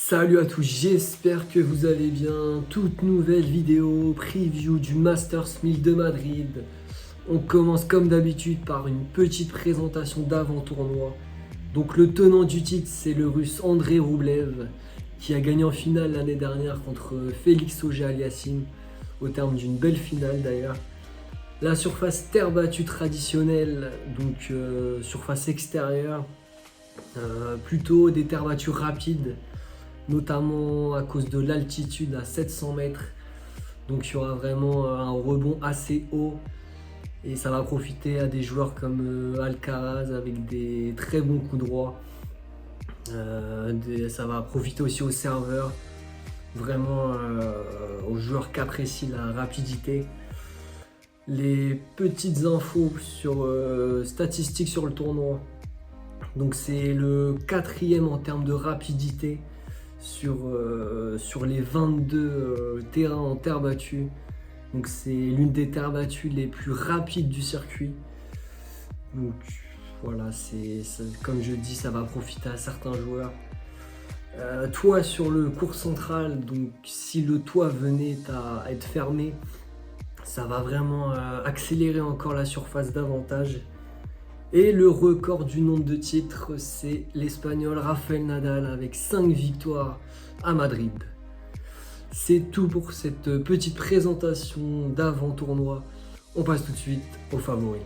Salut à tous, j'espère que vous allez bien. Toute nouvelle vidéo preview du Masters 1000 de Madrid. On commence comme d'habitude par une petite présentation d'avant-tournoi. Donc le tenant du titre, c'est le russe Andrei Roublev qui a gagné en finale l'année dernière contre Félix Auger-Aliassime au terme d'une belle finale d'ailleurs. La surface terre battue traditionnelle, donc surface extérieure, plutôt des terres battues rapides, notamment à cause de l'altitude à 700 mètres. Donc il y aura vraiment un rebond assez haut et ça va profiter à des joueurs comme Alcaraz avec des très bons coups droits. Ça va profiter aussi aux serveurs, vraiment aux joueurs qui apprécient la rapidité. Les petites infos sur statistiques sur le tournoi. Donc c'est le 4e en termes de rapidité sur les 22 terrains en terre battue. Donc c'est l'une des terres battues les plus rapides du circuit. Donc voilà, comme je dis, ça va profiter à certains joueurs. Toit sur le court central, donc si le toit venait à être fermé, ça va vraiment accélérer encore la surface davantage. Et le record du nombre de titres, c'est l'Espagnol Rafael Nadal avec 5 victoires à Madrid. C'est tout pour cette petite présentation d'avant-tournoi. On passe tout de suite aux favoris.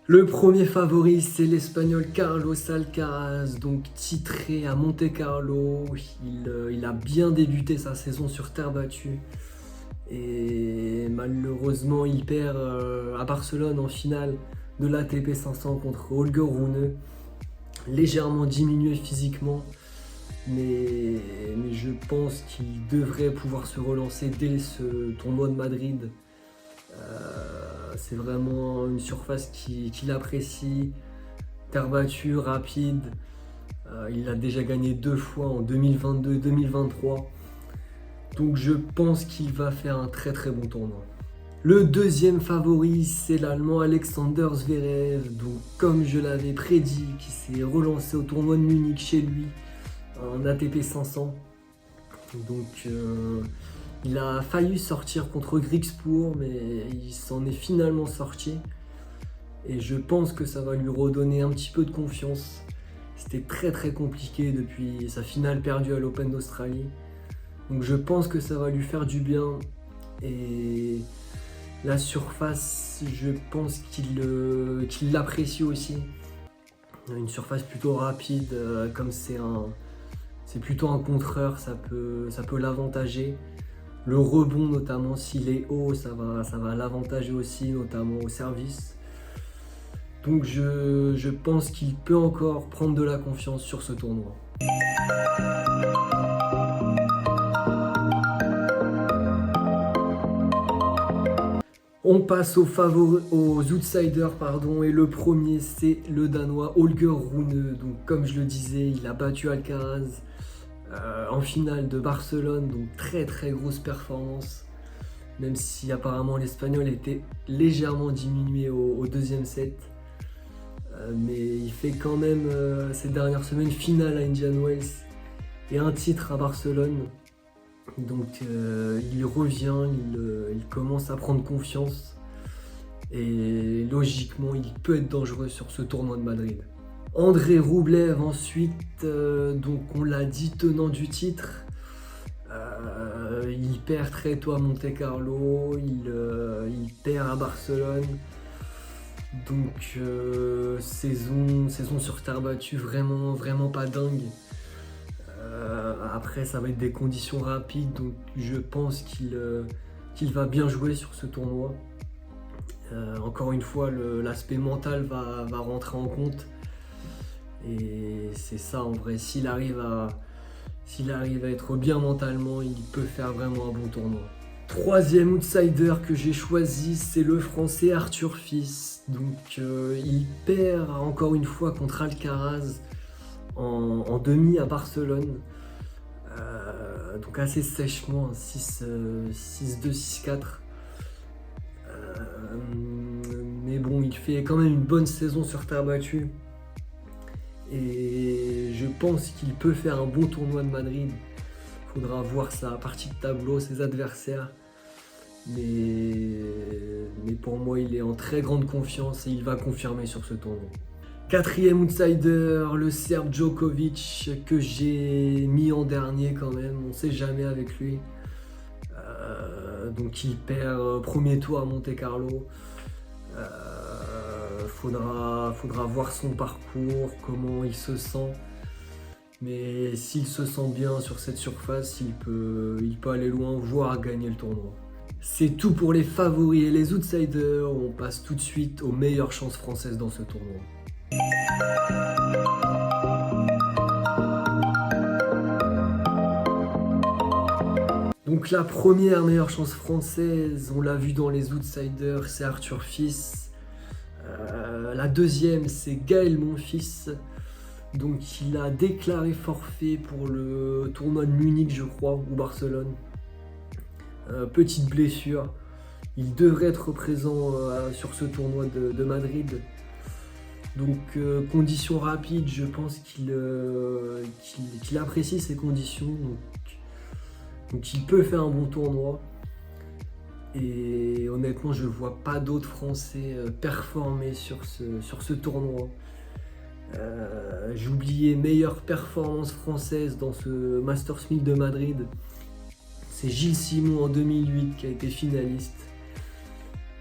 Le premier favori, c'est l'Espagnol Carlos Alcaraz, donc titré à Monte-Carlo. Il a bien débuté sa saison sur terre battue et malheureusement il perd à Barcelone en finale de l'ATP 500 contre Holger Rune, légèrement diminué physiquement, mais je pense qu'il devrait pouvoir se relancer dès ce tournoi de Madrid. C'est vraiment une surface qu'il apprécie, terre battue, rapide. Il a déjà gagné 2 fois en 2022 et 2023. Donc je pense qu'il va faire un très très bon tournoi. Le deuxième favori, c'est l'Allemand Alexander Zverev. Donc comme je l'avais prédit, qui s'est relancé au tournoi de Munich chez lui en ATP 500. Donc il a failli sortir contre Griekspoor, mais il s'en est finalement sorti. Et je pense que ça va lui redonner un petit peu de confiance. C'était très très compliqué depuis sa finale perdue à l'Open d'Australie. Donc je pense que ça va lui faire du bien. Et la surface, je pense qu'il l'apprécie aussi. Une surface plutôt rapide, comme c'est plutôt un contreur, ça peut l'avantager. Le rebond notamment, s'il est haut, ça va l'avantager aussi, notamment au service. Donc je pense qu'il peut encore prendre de la confiance sur ce tournoi. On passe aux outsiders, et le premier c'est le Danois Holger Rune. Donc comme je le disais, il a battu Alcaraz en finale de Barcelone, donc très très grosse performance, même si apparemment l'Espagnol était légèrement diminué au deuxième set. Mais il fait quand même ces dernières semaines finale à Indian Wells et un titre à Barcelone. Donc il revient, il commence à prendre confiance et logiquement il peut être dangereux sur ce tournoi de Madrid. Andrei Roublev ensuite, donc on l'a dit, tenant du titre. Il perd très tôt à Monte-Carlo, il perd à Barcelone. Donc saison sur terre battue vraiment pas dingue. Après ça va être des conditions rapides, donc je pense qu'il va bien jouer sur ce tournoi. Encore une fois, l'aspect mental va rentrer en compte. Et c'est ça en vrai, s'il arrive à être bien mentalement, il peut faire vraiment un bon tournoi. Troisième outsider que j'ai choisi, c'est le français Arthur Fils. Donc il perd encore une fois contre Alcaraz en demi à Barcelone. Donc assez sèchement, 6-2, 6-4. Mais bon, il fait quand même une bonne saison sur terre battue. Et je pense qu'il peut faire un bon tournoi de Madrid. Il faudra voir sa partie de tableau, ses adversaires. Mais pour moi, il est en très grande confiance et il va confirmer sur ce tournoi. Quatrième outsider, le Serbe Djokovic, que j'ai mis en dernier quand même. On ne sait jamais avec lui. Donc il perd premier tour à Monte Carlo. Faudra voir son parcours, comment il se sent. Mais s'il se sent bien sur cette surface, il peut aller loin, voire gagner le tournoi. C'est tout pour les favoris et les outsiders. On passe tout de suite aux meilleures chances françaises dans ce tournoi. Donc la première meilleure chance française, on l'a vu dans les outsiders, c'est Arthur Fils. La deuxième, c'est Gaël Monfils. Donc il a déclaré forfait pour le tournoi de Munich, je crois, ou Barcelone. Petite blessure. Il devrait être présent sur ce tournoi de Madrid. Donc conditions rapides, je pense qu'il apprécie ces conditions. Donc il peut faire un bon tournoi. Et honnêtement, je ne vois pas d'autres Français performer sur ce tournoi. J'ai oublié meilleure performance française dans ce Masters 1000 de Madrid. C'est Gilles Simon en 2008 qui a été finaliste.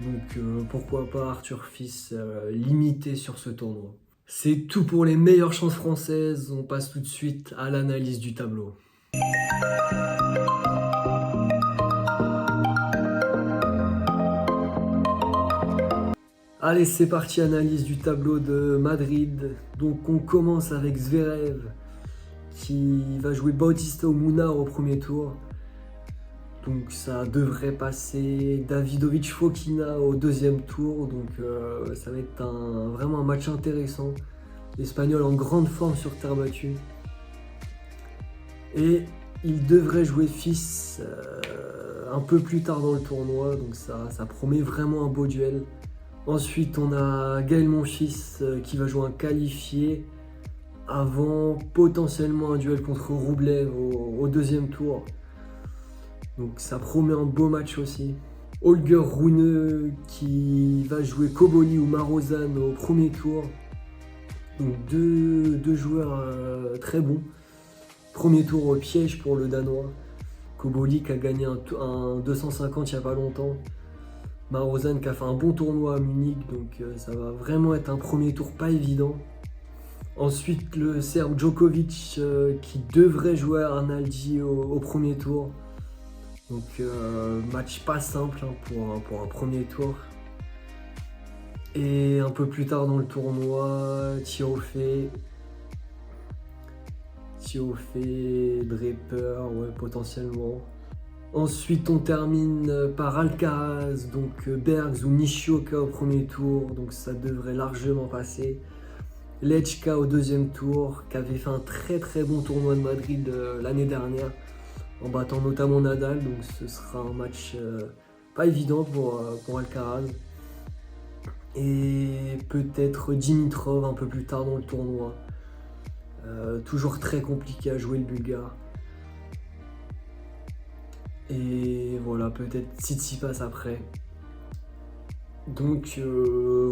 Donc pourquoi pas Arthur Fils limité sur ce tournoi. C'est tout pour les meilleures chances françaises. On passe tout de suite à l'analyse du tableau. Allez, c'est parti, analyse du tableau de Madrid. Donc on commence avec Zverev qui va jouer Bautista Munar au premier tour. Donc ça devrait passer Davidovich Fokina au deuxième tour. Donc ça va être vraiment un match intéressant. L'Espagnol en grande forme sur terre battue. Et il devrait jouer Fils un peu plus tard dans le tournoi. Donc ça promet vraiment un beau duel. Ensuite, on a Gaël Monfils qui va jouer un qualifié avant potentiellement un duel contre Rublev au deuxième tour. Donc ça promet un beau match aussi. Holger Rune qui va jouer Koboli ou Marozan au premier tour. Donc deux joueurs très bons. Premier tour au piège pour le Danois. Koboli qui a gagné un 250 il n'y a pas longtemps. Marozan qui a fait un bon tournoi à Munich, donc ça va vraiment être un premier tour pas évident. Ensuite, le Serbe Djokovic qui devrait jouer à Arnaldi au premier tour. Donc match pas simple pour un premier tour. Et un peu plus tard dans le tournoi, Tiafoe, Draper, ouais, potentiellement. Ensuite, on termine par Alcaraz, donc Bergs ou Nishioka au premier tour, donc ça devrait largement passer. Lechka au deuxième tour, qui avait fait un très très bon tournoi de Madrid l'année dernière, en battant notamment Nadal, donc ce sera un match pas évident pour Alcaraz. Et peut-être Dimitrov un peu plus tard dans le tournoi. Toujours très compliqué à jouer le Bulgare. Et voilà, peut-être Tsitsipas après. Donc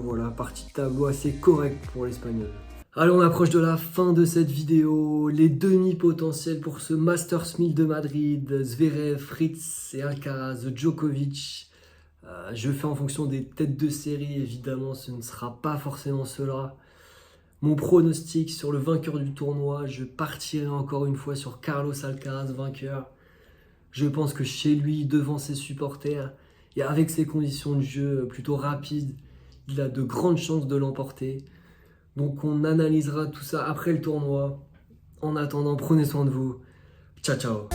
voilà, partie de tableau assez correcte pour l'Espagnol. Allez, on approche de la fin de cette vidéo. Les demi-potentiels pour ce Masters 1000 de Madrid. Zverev, Fritz et Alcaraz, Djokovic. Je fais en fonction des têtes de série, évidemment, ce ne sera pas forcément cela. Mon pronostic sur le vainqueur du tournoi, je partirai encore une fois sur Carlos Alcaraz, vainqueur. Je pense que chez lui, devant ses supporters, et avec ses conditions de jeu plutôt rapides, il a de grandes chances de l'emporter. Donc on analysera tout ça après le tournoi. En attendant, prenez soin de vous. Ciao, ciao.